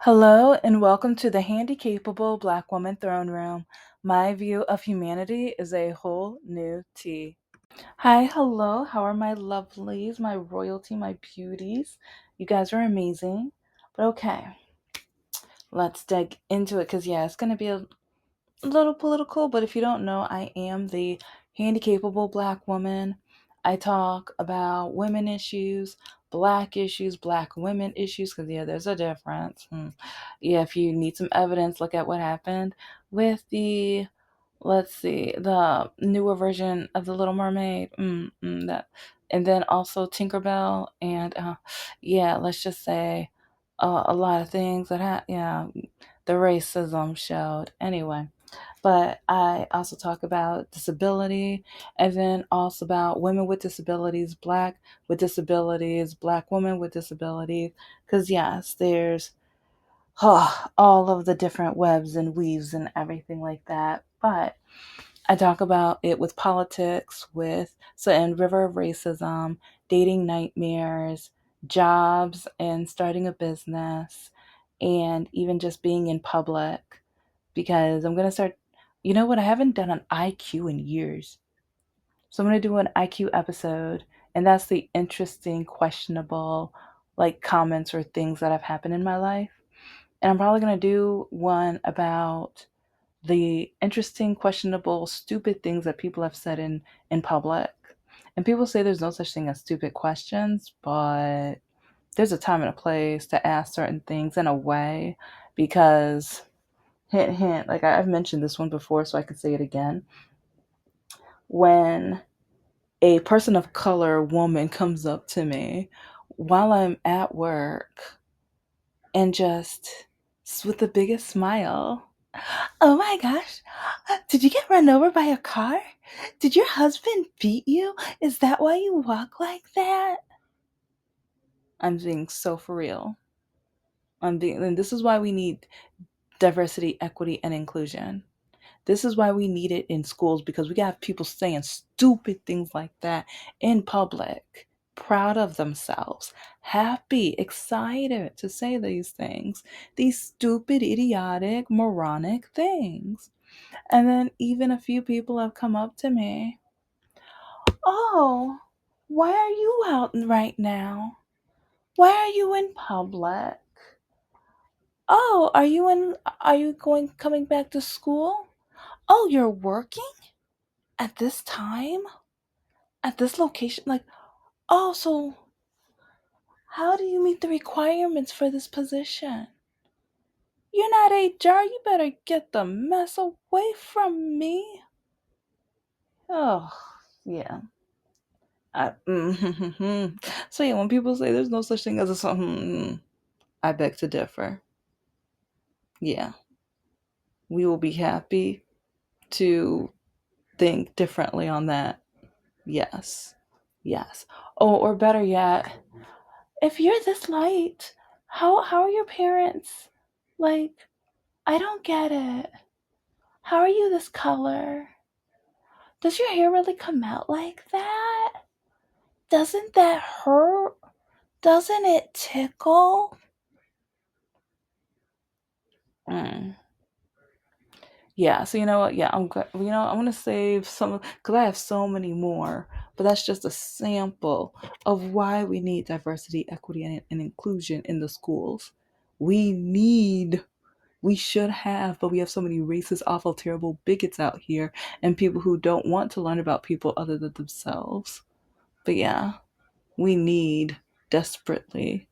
Hello and welcome to the Handicapable Black Woman Throne Room. My view of humanity is a whole new tea. Hi, hello. How are my lovelies, my royalty, my beauties? You guys are amazing. But okay, let's dig into it because, yeah, it's going to be a little political. But if you don't know, I am the Handicapable Black Woman. I talk about women issues, black women issues, because, yeah, there's a difference. Yeah, if you need some evidence, look at what happened with the, let's see, the newer version of The Little Mermaid. That, and then also Tinkerbell, and yeah, let's just say a lot of things that yeah, the racism showed. Anyway, but I also talk about disability and then also about women with disabilities, black women with disabilities. Because, yes, there's all of the different webs and weaves and everything like that. But I talk about it with politics, with so in River of Racism, dating nightmares, jobs, and starting a business, and even just being in public. Because I'm gonna start. You know what? I haven't done an IQ in years, so I'm gonna do an IQ episode, and that's the interesting, questionable, like comments or things that have happened in my life. And I'm probably gonna do one about the interesting, questionable, stupid things that people have said in public. And people say there's no such thing as stupid questions, but there's a time and a place to ask certain things in a way because hint hint, like I've mentioned this one before so I can say it again. When a person of color woman comes up to me while I'm at work and just with the biggest smile, "Oh my gosh, did you get run over by a car? Did your husband beat you? Is that why you walk like that?" I'm being so for real. And this is why we need diversity, equity, and inclusion. This is why we need it in schools because we got people saying stupid things like that in public, proud of themselves, happy, excited to say these stupid, idiotic, moronic things. And then even a few people have come up to me. "Oh, why are you out right now? Why are you in public? Oh, are you coming back to school? Oh, you're working at this time? At this location? Like, oh, so how do you meet the requirements for this position? You're not HR, you better get the mess away from me." Oh, yeah. So yeah, when people say there's no such thing as a song, I beg to differ. Yeah, we will be happy to think differently on that. Yes, yes. Oh, or better yet, if you're this light, how are your parents? Like, I don't get it. How are you this color? Does your hair really come out like that? Doesn't that hurt? Doesn't it tickle? Mm. Yeah, so you know what? Yeah, I'm glad. I'm gonna save some because I have so many more. But that's just a sample of why we need diversity, equity, and inclusion in the schools. We need, we should have, but we have so many racist, awful, terrible bigots out here, and people who don't want to learn about people other than themselves. But yeah, we need desperately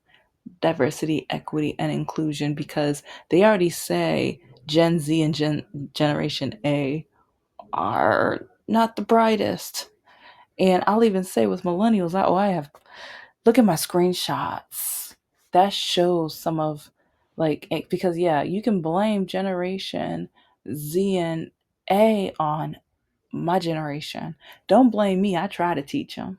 diversity, equity, and inclusion because they already say Gen Z and Generation A are not the brightest. And I'll even say with millennials, I have, look at my screenshots. That shows some of, like, because yeah, you can blame Generation Z and A on my generation. Don't blame me. I try to teach them.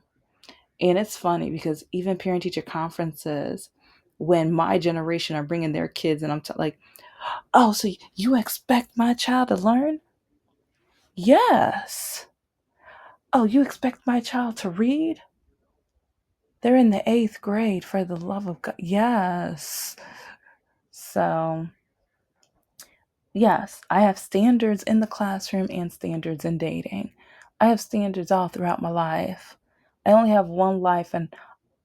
And it's funny because even parent teacher conferences, when my generation are bringing their kids, and like, "Oh, so you expect my child to learn?" Yes. "Oh, you expect my child to read? They're in the eighth grade, for the love of God." Yes. So, yes, I have standards in the classroom and standards in dating. I have standards all throughout my life. I only have one life, and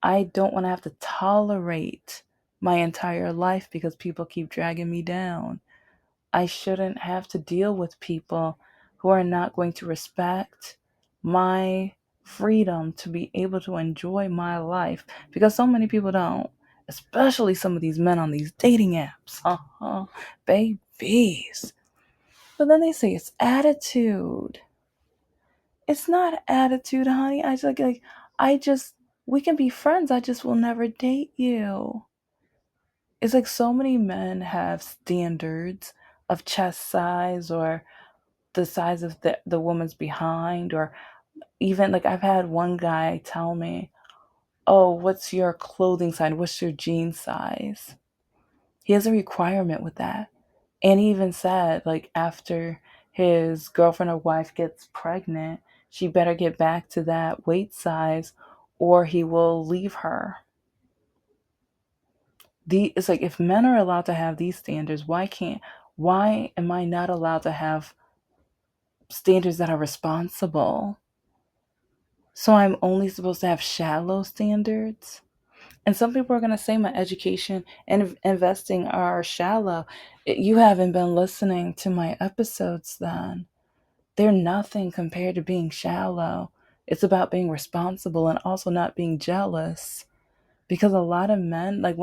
I don't want to have to tolerate my entire life because people keep dragging me down. I shouldn't have to deal with people who are not going to respect my freedom to be able to enjoy my life because so many people don't, especially some of these men on these dating apps. Babies. But then they say it's attitude. It's not attitude, honey. I just I just we can be friends. I just will never date you. It's like so many men have standards of chest size or the size of the woman's behind, or even like I've had one guy tell me, "Oh, what's your clothing size? What's your jean size?" He has a requirement with that. And he even said, like, after his girlfriend or wife gets pregnant, she better get back to that weight size or he will leave her. It's like if men are allowed to have these standards, why am I not allowed to have standards that are responsible? So I'm only supposed to have shallow standards? And some people are going to say my education and investing are shallow. You haven't been listening to my episodes then. They're nothing compared to being shallow. It's about being responsible and also not being jealous. Because a lot of men, like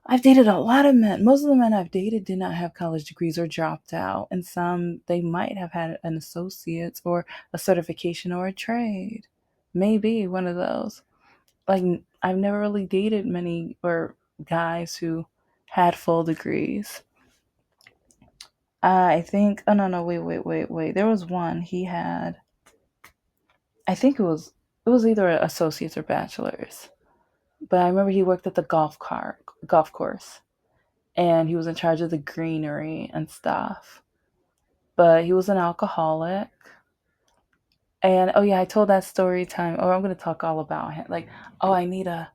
I've dated a lot of men. Most of the men I've dated did not have college degrees or dropped out. And some, they might have had an associate's or a certification or a trade. Maybe one of those. Like, I've never really dated many or guys who had full degrees. I think, oh no, no, wait. There was one, he had, I think it was either associates or bachelor's. But I remember he worked at the golf course. And he was in charge of the greenery and stuff. But he was an alcoholic. And oh yeah, I told that story time. Oh, I'm gonna talk all about him. Like, oh, I need a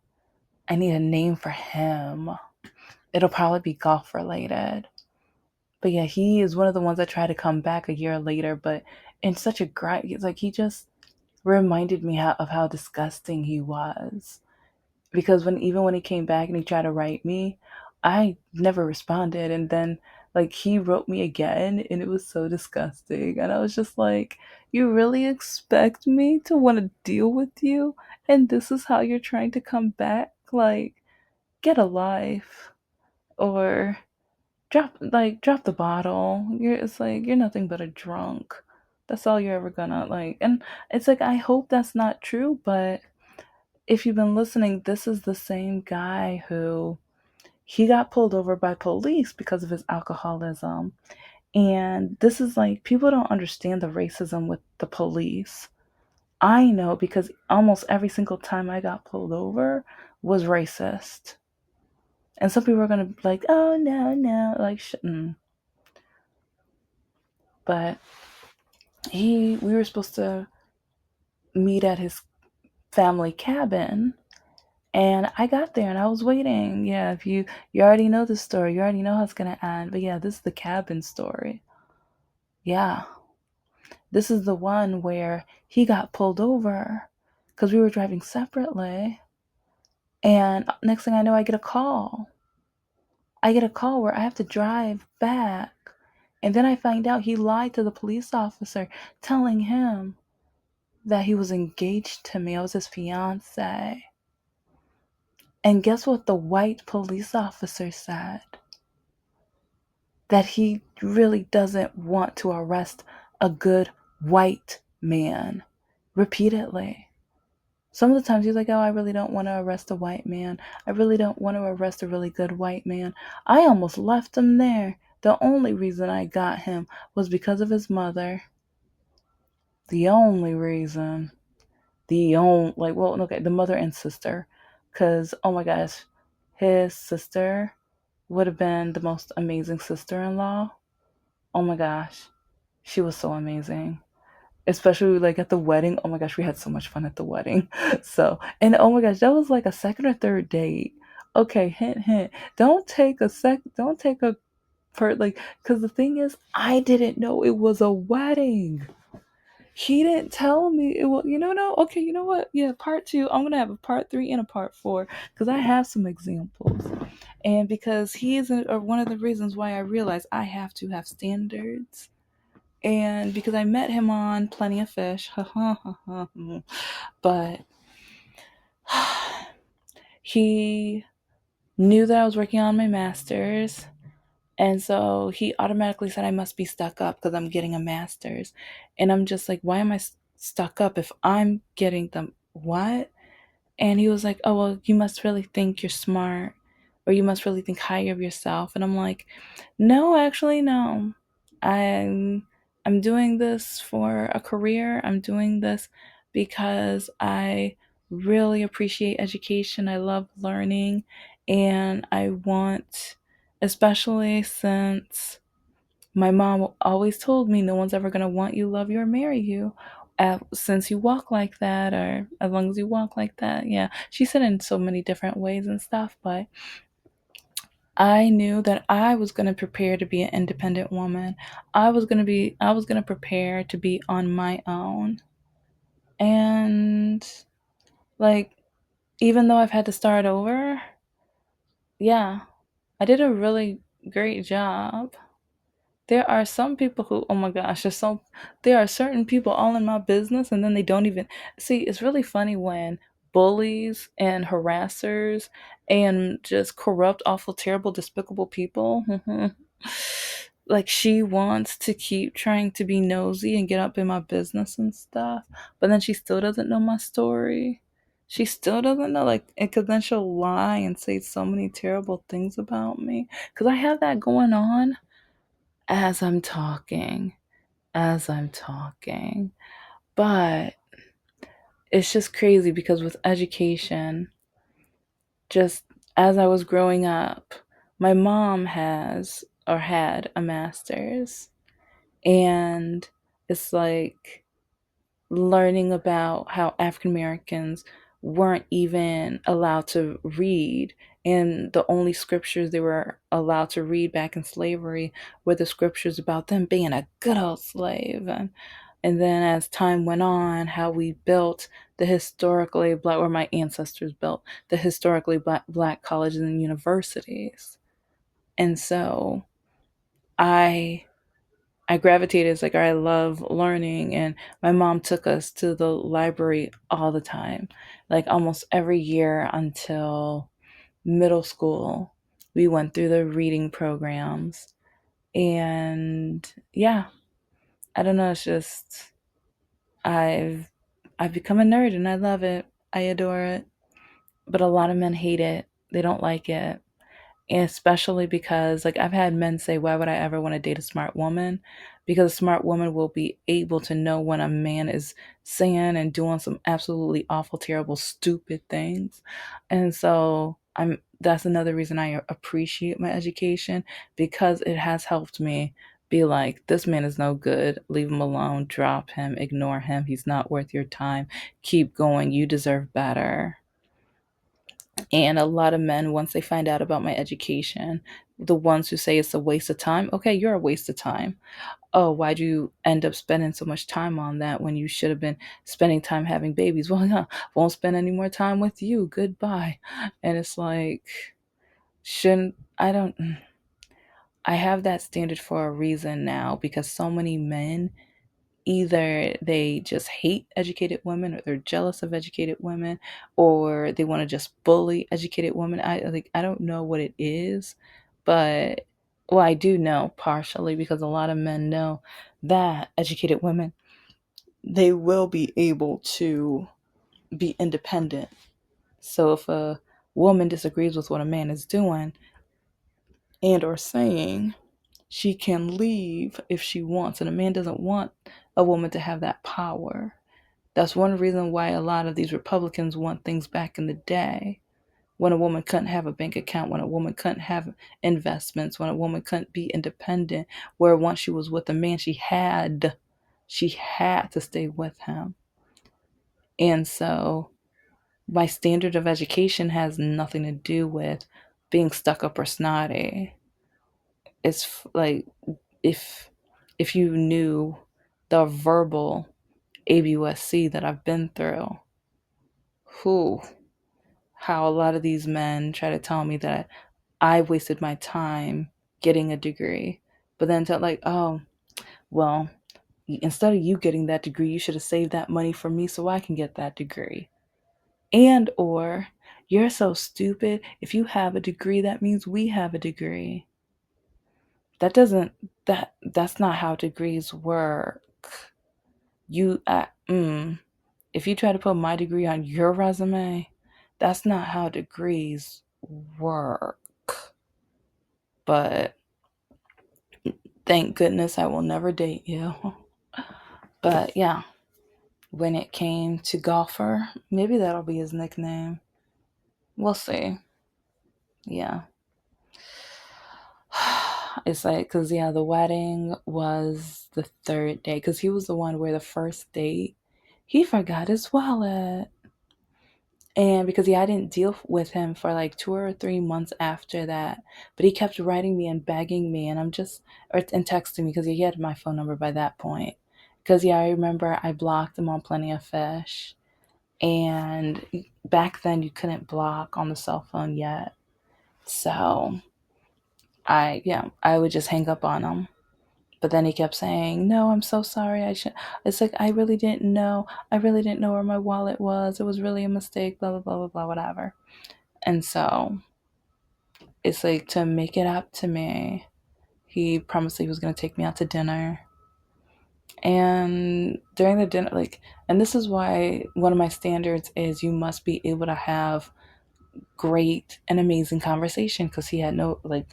name for him. It'll probably be golf related. But yeah, he is one of the ones that tried to come back a year later, but in such a great, it's like he just reminded me of how disgusting he was. Because even when he came back and he tried to write me, I never responded. And then like he wrote me again and it was so disgusting. And I was just like, you really expect me to want to deal with you? And this is how you're trying to come back? Like, get a life. Or drop the bottle. It's like you're nothing but a drunk. That's all you're ever gonna like. And it's like I hope that's not true, but if you've been listening, this is the same guy who he got pulled over by police because of his alcoholism. And this is like people don't understand the racism with the police. I know because almost every single time I got pulled over was racist. And some people are gonna be like, "Oh no, no," like, but we were supposed to meet at his family cabin, and I got there and I was waiting. Yeah, if you already know the story, you already know how it's gonna end. But yeah, this is the cabin story. Yeah, this is the one where he got pulled over because we were driving separately, and next thing I know, I get a call where I have to drive back. And then I find out he lied to the police officer, telling him that he was engaged to me. I was his fiance. And guess what the white police officer said? That he really doesn't want to arrest a good white man. Repeatedly. Some of the times he's like, oh, I really don't want to arrest a white man. I really don't want to arrest a really good white man. I almost left him there. The only reason I got him was because of his mother. The only reason. The mother and sister. Because, oh my gosh, his sister would have been the most amazing sister-in-law. Oh my gosh, she was so amazing. Especially like at the wedding. Oh my gosh, we had so much fun at the wedding. So, and oh my gosh, that was like a second or third date. Okay, hint, hint. Don't take a sec. Don't take a per like. Because the thing is, I didn't know it was a wedding. He didn't tell me it was. You know, no. Okay, you know what? Yeah, part two. I'm gonna have a part three and a part four because I have some examples, and because he is one of the reasons why I realized I have to have standards. And because I met him on Plenty of Fish, but he knew that I was working on my master's. And so he automatically said I must be stuck up because I'm getting a master's. And I'm just like, why am I stuck up if I'm getting them? What? And he was like, oh, well, you must really think you're smart or you must really think higher of yourself. And I'm like, no, actually, no. I'm I'm doing this for a career. I'm doing this because I really appreciate education. I love learning and I want, especially since my mom always told me no one's ever going to want you, love you, or marry you since you walk like that, or as long as you walk like that. Yeah, she said in so many different ways and stuff, but I knew that I was going to prepare to be an independent woman. I was going to prepare to be on my own. And like, even though I've had to start over, yeah, I did a really great job. There are some people who, oh my gosh, there are certain people all in my business and then they don't even see. It's really funny when bullies and harassers and just corrupt, awful, terrible, despicable people, like she wants to keep trying to be nosy and get up in my business and stuff, but then she still doesn't know my story. She still doesn't know, like, because then she'll lie and say so many terrible things about me. Because I have that going on as I'm talking, as I'm talking. But it's just crazy because with education, just as I was growing up, my mom has or had a master's. And it's like learning about how African Americans weren't even allowed to read. And the only scriptures they were allowed to read back in slavery were the scriptures about them being a good old slave. And then as time went on, how we built the historically black, or my ancestors built the historically black colleges and universities. And so I I gravitated. It's like, I love learning. And my mom took us to the library all the time, like almost every year until middle school. We went through the reading programs. And yeah, I don't know. It's just, I've, I've become a nerd and I love it. I adore it. But a lot of men hate it. They don't like it. And especially because, like, I've had men say, why would I ever want to date a smart woman? Because a smart woman will be able to know when a man is saying and doing some absolutely awful, terrible, stupid things. And so that's another reason I appreciate my education, because it has helped me be like, this man is no good, leave him alone, drop him, ignore him, he's not worth your time, keep going, you deserve better. And a lot of men, once they find out about my education, the ones who say it's a waste of time, okay, you're a waste of time. Oh, why'd you end up spending so much time on that when you should have been spending time having babies? Well, yeah, won't spend any more time with you. Goodbye. And it's like, shouldn't, I don't, I have that standard for a reason now, because so many men, either they just hate educated women, or they're jealous of educated women, or they want to just bully educated women. I don't know what it is, but well, I do know partially because a lot of men know that educated women, they will be able to be independent. So if a woman disagrees with what a man is doing and or saying, she can leave if she wants, and a man doesn't want a woman to have that power. That's one reason why a lot of these Republicans want things back in the day, when a woman couldn't have a bank account, when a woman couldn't have investments, when a woman couldn't be independent, where once she was with a man, she had to stay with him. And so my standard of education has nothing to do with being stuck up or snotty. Like if if you knew the verbal ABUSC that I've been through, who how a lot of these men try to tell me that I wasted my time getting a degree, but then tell like, oh, well, instead of you getting that degree, you should have saved that money for me so I can get that degree. And or you're so stupid. If you have a degree, that means we have a degree. That doesn't that's not how degrees work. You if you try to put my degree on your resume, that's not how degrees work. But thank goodness I will never date you. But yeah, when it came to golfer, maybe that'll be his nickname. We'll see. Yeah. It's like, because, yeah, the wedding was the third day, because he was the one where the first date, he forgot his wallet. And because, yeah, I didn't deal with him for like 2 or 3 months after that, but he kept writing me and begging me, and and texting me because he had my phone number by that point. Because, yeah, I remember I blocked him on Plenty of Fish. And back then, you couldn't block on the cell phone yet. So I would just hang up on him. But then he kept saying, "No, I'm so sorry. I should." It's like I really didn't know. I really didn't know where my wallet was. It was really a mistake. Blah blah blah blah blah. Whatever. And so it's like to make it up to me. He promised he was gonna take me out to dinner. And during the dinner, like, and this is why one of my standards is you must be able to have great and amazing conversation because he had no, like,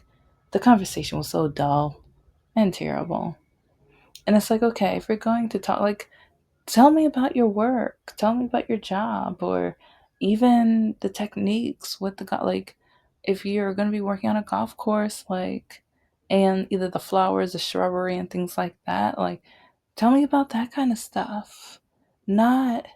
the conversation was so dull and terrible. And it's like, okay, if you're going to talk, like, tell me about your work, tell me about your job, or even the techniques with like, if you're going to be working on a golf course, like, and either the flowers, the shrubbery, and things like that, like, tell me about that kind of stuff. Not,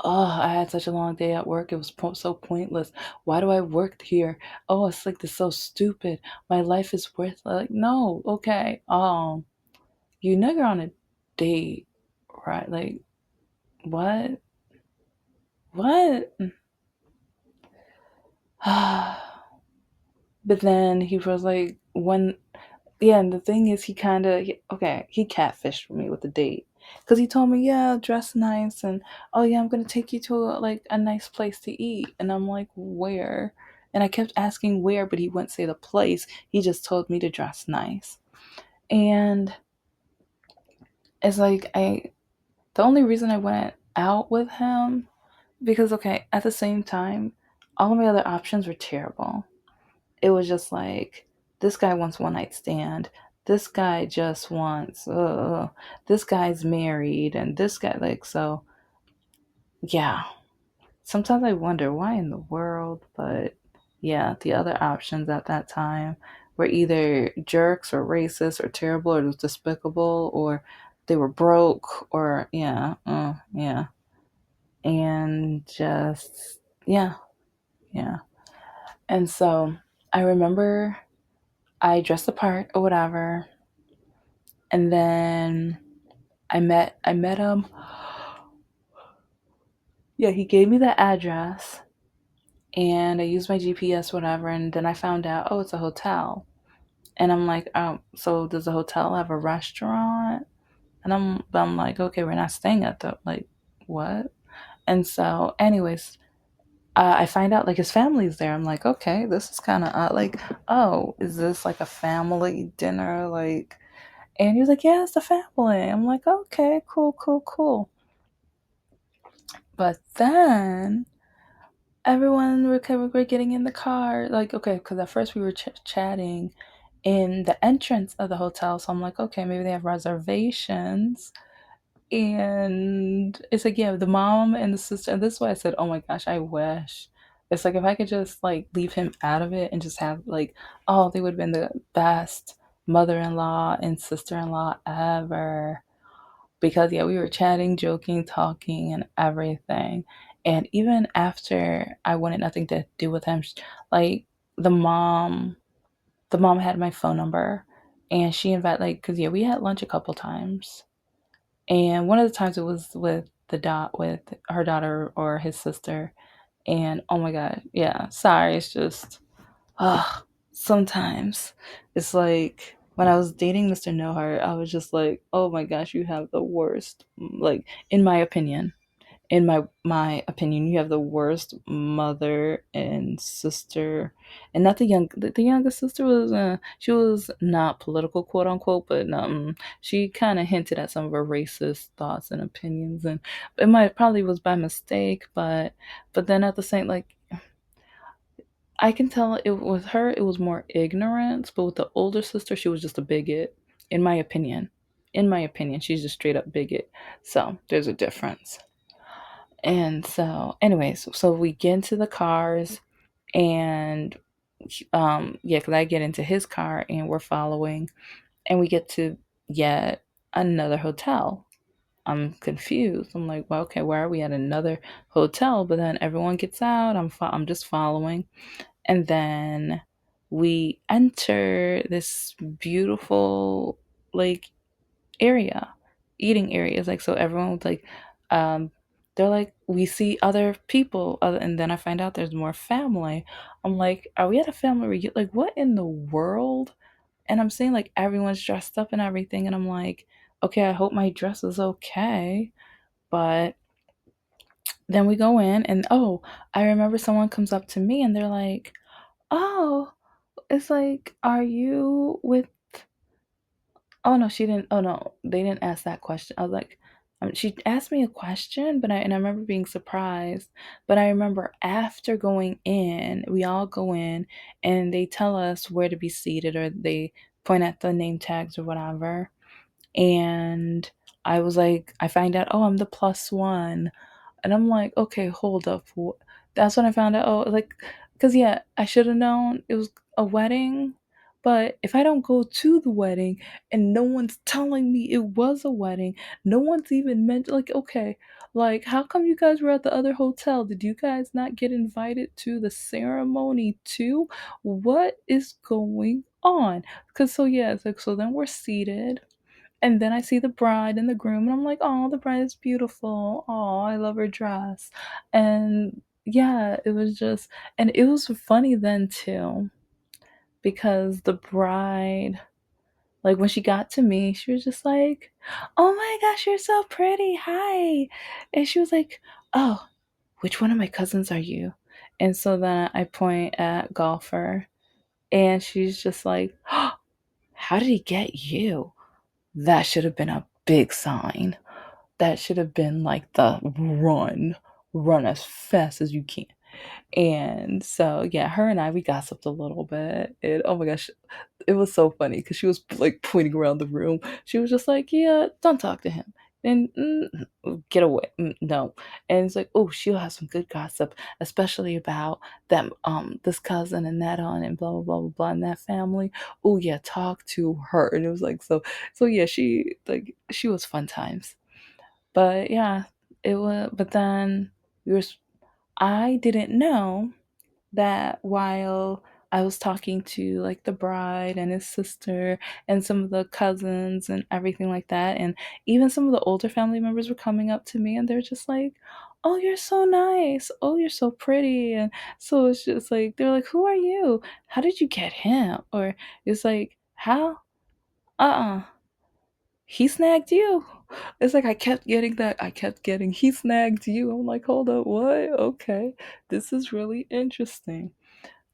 oh, I had such a long day at work. It was so pointless. Why do I work here? Oh, it's like this so stupid. My life is worth, like, no, okay. You know you're on a date, right? Like, what? What? But then he was like, when, yeah, and the thing is, he catfished me with the date. Because he told me, yeah, dress nice, and oh, yeah, I'm going to take you to like a nice place to eat. And I'm like, where? And I kept asking where, but he wouldn't say the place. He just told me to dress nice. And it's like, the only reason I went out with him, because, okay, at the same time, all of my other options were terrible. It was just like, this guy wants one night stand. This guy just wants, this guy's married, and this guy, like, so, yeah. Sometimes I wonder why in the world, but yeah, the other options at that time were either jerks or racist or terrible or despicable or they were broke or, yeah, yeah. And just, yeah, yeah. And so I remember I dressed the part or whatever, and then I met him. Yeah, he gave me the address, and I used my GPS, whatever, and then I found out, oh, it's a hotel, and I'm like, oh, so does the hotel have a restaurant? And I'm like, okay, we're not staying at the, like, what? And so, anyways, I find out like his family's there. I'm like, okay, this is kind of like, oh, is this like a family dinner? Like, and he was like, yeah, it's the family. I'm like, okay, cool, cool, cool. But then everyone were getting in the car. Like, okay, because at first we were chatting in the entrance of the hotel. So I'm like, okay, maybe they have reservations. And it's like, yeah, the mom and the sister. And this is why I said, oh my gosh, I wish. It's like if I could just like leave him out of it and just have like, oh, they would have been the best mother-in-law and sister-in-law ever. Because yeah, we were chatting, joking, talking, and everything. And even after I wanted nothing to do with him, like the mom, the mom had my phone number, and she invited, like, cause yeah, we had lunch a couple times, and one of the times it was with with her daughter or his sister, and oh my god, yeah, sorry, it's just, sometimes it's like when I was dating Mr. No Heart, I was just like, oh my gosh, you have the worst, like, in my opinion, in my opinion, you have the worst mother and sister, and not the youngest sister was, she was not political, quote unquote, but she kind of hinted at some of her racist thoughts and opinions, and it might probably was by mistake, but then at the same, like, I can tell it with her it was more ignorance, but with the older sister she was just a bigot, in my opinion. In my opinion, she's just straight up bigot. So there's a difference. And so, anyways, so we get into the cars, and yeah, because I get into his car and we're following, and we get to yet another hotel. I'm confused. I'm like, well, okay, why are we at another hotel? But then everyone gets out. I'm just following, and then we enter this beautiful, like, area, eating areas. Like, so everyone was like, um, they're like, we see other people, and then I find out there's more family. I'm like, are we at a family reunion? Like, what in the world? And I'm seeing like everyone's dressed up and everything, and I'm like, okay, I hope my dress is okay. But then we go in, and oh, I remember someone comes up to me and they're like, oh, it's like, are you with, oh no, she didn't. Oh no, they didn't ask that question. I was like, she asked me a question, but I remember being surprised. But I remember after going in, we all go in, and they tell us where to be seated, or they point at the name tags or whatever. And I was like, I find out, oh, I'm the plus one. And I'm like, okay, hold up. That's when I found out, oh, like, because yeah, I should have known it was a wedding. But if I don't go to the wedding and no one's telling me it was a wedding, no one's even meant, like, okay, like, how come you guys were at the other hotel? Did you guys not get invited to the ceremony too? What is going on? Because, so yeah, it's like, so then we're seated, and then I see the bride and the groom, and I'm like, oh, the bride is beautiful. Oh, I love her dress. And yeah, it was just, and it was funny then too, because the bride, like, when she got to me, she was just like, oh my gosh, you're so pretty. Hi. And she was like, oh, which one of my cousins are you? And so then I point at Golfer, and she's just like, oh, how did he get you? That should have been a big sign. That should have been like the run as fast as you can. And so, yeah, her and I, we gossiped a little bit. And oh my gosh, it was so funny because she was like pointing around the room. She was just like, yeah, don't talk to him. And get away. No. And it's like, oh, she'll have some good gossip, especially about them, this cousin and that on and blah, blah, blah, blah, blah, and that family. Oh, yeah, talk to her. And it was like, so yeah, she was fun times. But yeah, it was, but then we were, I didn't know that while I was talking to like the bride and his sister and some of the cousins and everything like that, and even some of the older family members were coming up to me and they're just like, oh, you're so nice. Oh, you're so pretty. And so it's just like, they're like, who are you? How did you get him? Or it's like, how? Uh-uh. He snagged you. It's like I kept getting that. I kept getting, he snagged you. I'm like, hold up, what? Okay. This is really interesting.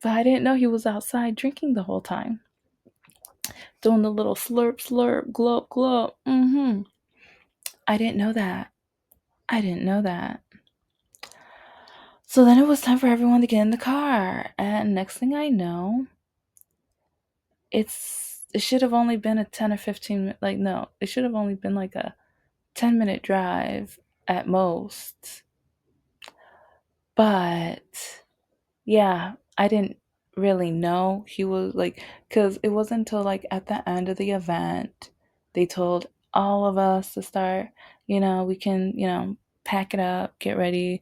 But I didn't know he was outside drinking the whole time, doing the little slurp, slurp, glop, glop. I didn't know that. I didn't know that. So then it was time for everyone to get in the car. And next thing I know, it should have only been a 10 or 15, like, no, it should have only been like a 10-minute drive at most. But yeah, I didn't really know he was like, because it wasn't until like at the end of the event they told all of us to start, we can, pack it up, get ready.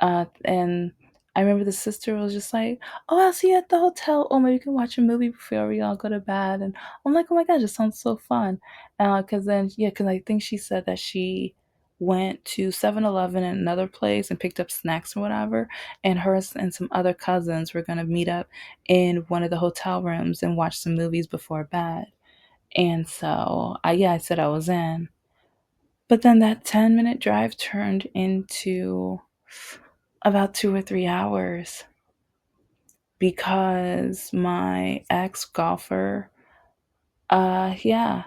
And I remember the sister was just like, "Oh, I'll see you at the hotel. Oh, maybe we can watch a movie before we all go to bed." And I'm like, "Oh my gosh, it sounds so fun." Because then, yeah, because I think she said that she went to 7-Eleven in another place and picked up snacks or whatever. And hers and some other cousins were going to meet up in one of the hotel rooms and watch some movies before bed. And so, I said I was in. But then that 10-minute drive turned into about 2 or 3 hours because my ex golfer, yeah,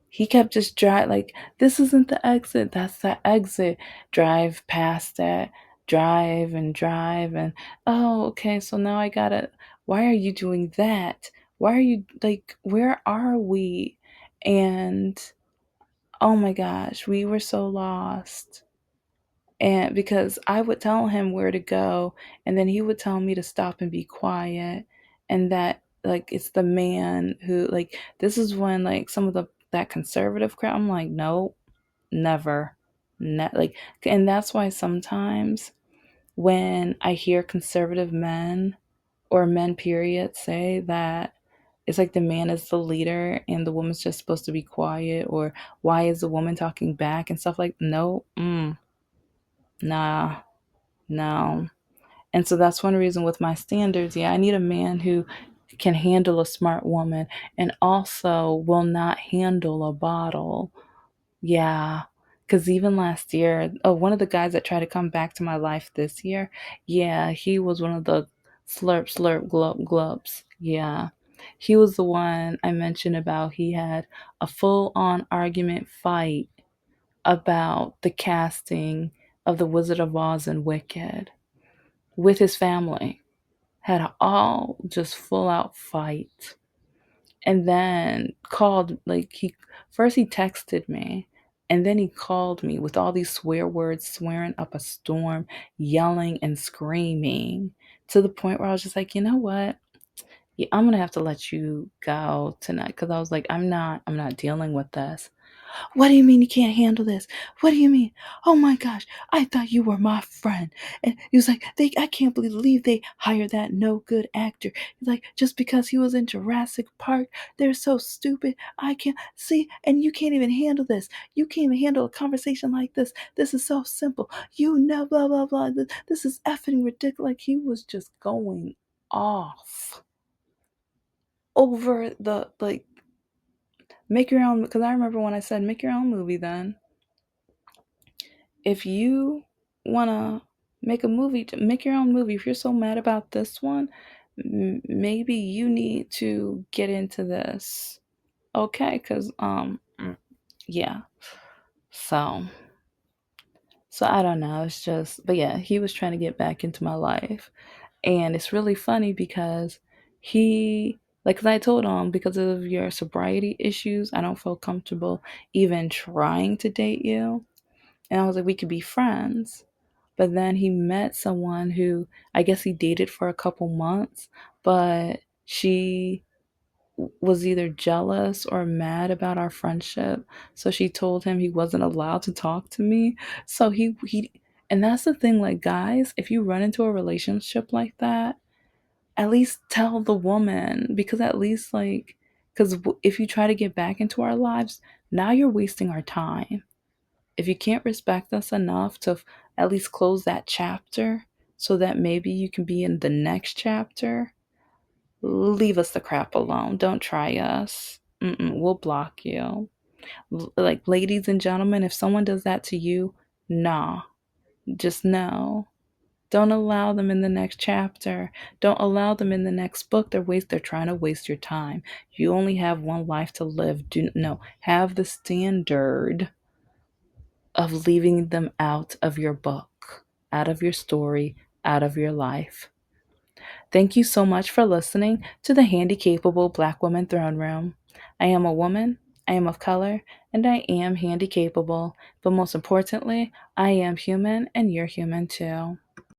he kept just drive like, this isn't the exit, that's the exit. Drive past that, drive and oh, okay, so now I gotta. Why are you doing that? Why are you like? Where are we? And oh my gosh, we were so lost. And because I would tell him where to go, and then he would tell me to stop and be quiet, and that like it's the man who like this is when like some of the that conservative crowd. I'm like, no, never, like, and that's why sometimes when I hear conservative men or men period say that it's like the man is the leader and the woman's just supposed to be quiet, or why is the woman talking back and stuff like no, nah, no. And so that's one reason with my standards, yeah, I need a man who can handle a smart woman and also will not handle a bottle. Yeah. Because even last year, oh, one of the guys that tried to come back to my life this year, yeah, he was one of the slurp, slurp, glub, glubs. Yeah. He was the one I mentioned about he had a full on argument fight about the casting of The Wizard of Oz and Wicked with his family. Had an all just full out fight. And then called, like, he texted me, and then he called me with all these swear words, swearing up a storm, yelling and screaming, to the point where I was just like, you know what? Yeah, I'm gonna have to let you go tonight, because I was like, I'm not dealing with this. What do you mean you can't handle this? What do you mean? Oh my gosh, I thought you were my friend. And he was like, I can't believe they hired that no good actor. He's like, just because he was in Jurassic Park, they're so stupid. I can't see, and you can't even handle this. You can't even handle a conversation like this. This is so simple. You know, blah, blah, blah. This is effing ridiculous. Like, he was just going off over the, like, make your own. Because I remember when I said, make your own movie then. If you want to make a movie, make your own movie. If you're so mad about this one, maybe you need to get into this. Okay, cuz yeah. So I don't know, it's just, but yeah, he was trying to get back into my life. And it's really funny because he, like, cuz I told him, because of your sobriety issues, I don't feel comfortable even trying to date you. And I was like, we could be friends. But then he met someone who I guess he dated for a couple months, but she was either jealous or mad about our friendship. So she told him he wasn't allowed to talk to me. So he and that's the thing, like, guys, if you run into a relationship like that, at least tell the woman, because at least, like, because if you try to get back into our lives, now you're wasting our time. If you can't respect us enough to at least close that chapter so that maybe you can be in the next chapter, leave us the crap alone. Don't try us. We'll block you. Like, ladies and gentlemen, if someone does that to you, nah, just no. Don't allow them in the next chapter. Don't allow them in the next book. They're trying to waste your time. You only have one life to live. Have the standard of leaving them out of your book, out of your story, out of your life. Thank you so much for listening to the Handicapable Black Woman Throne Room. I am a woman, I am of color, and I am handicapable. But most importantly, I am human, and you're human too.